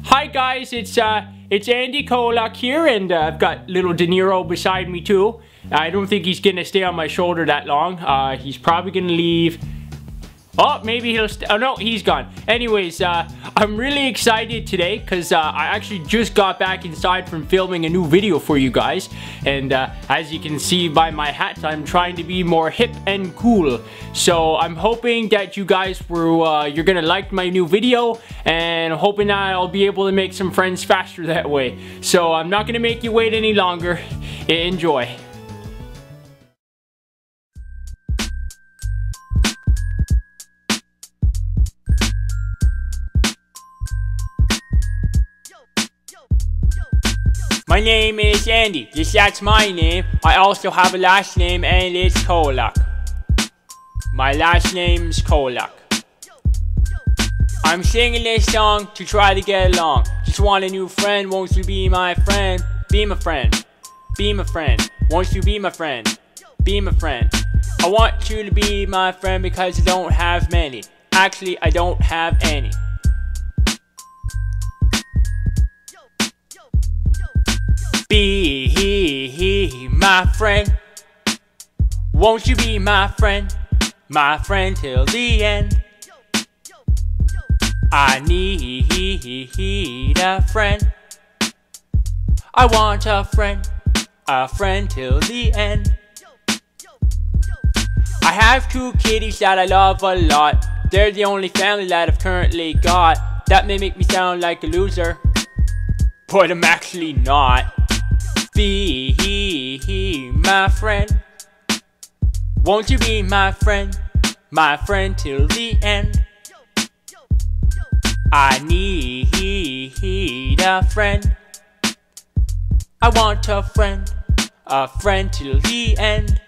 Hi guys, it's Andy Kolak here, and I've got little De Niro beside me too. I don't think he's gonna stay on my shoulder that long. He's probably gonna leave. Oh, maybe he'll oh no, he's gone. Anyways, I'm really excited today because I actually just got back inside from filming a new video for you guys. And as you can see by my hat, I'm trying to be more hip and cool. So I'm hoping that you guys you're gonna like my new video, and hoping that I'll be able to make some friends faster that way. So I'm not gonna make you wait any longer. Enjoy. My name is Andy, yes, that's my name. I also have a last name, and it's Kolak. My last name's Kolak. I'm singing this song to try to get along. Just want a new friend, won't you be my friend? Be my friend, be my friend. Won't you be my friend? Be my friend. I want you to be my friend because I don't have many. Actually, I don't have any. Be my friend. Won't you be my friend? My friend till the end. I need a friend. I want a friend till the end. I have two kitties that I love a lot. They're the only family that I've currently got. That may make me sound like a loser, but I'm actually not. Be my friend. Won't you be my friend till the end. I need a friend. I want a friend till the end.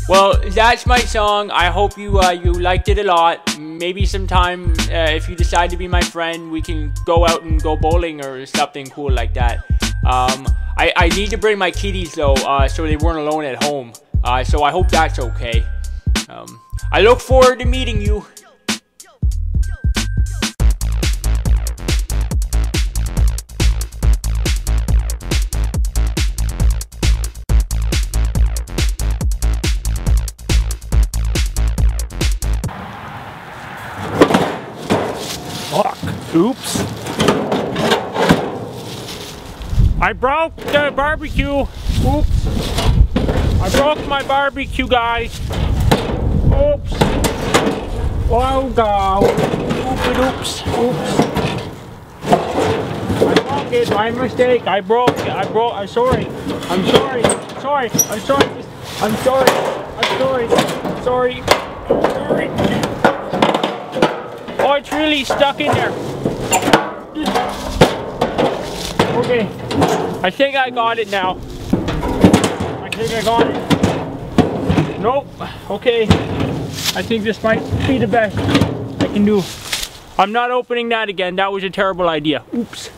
Well, that's my song. I hope you liked it a lot. Maybe sometime if you decide to be my friend, we can go out and go bowling or something cool like that. I need to bring my kitties though, so they weren't alone at home. So I hope that's okay. I look forward to meeting you. Fuck. Oops. I broke the barbecue. Oops. I broke my barbecue, guys. Oops. Oh, God. Oops. I broke it. My mistake. I broke it. I'm sorry. I'm sorry. Oh, it's really stuck in there. Okay. I think I got it now. Nope. Okay. I think this might be the best I can do. I'm not opening that again. That was a terrible idea. Oops.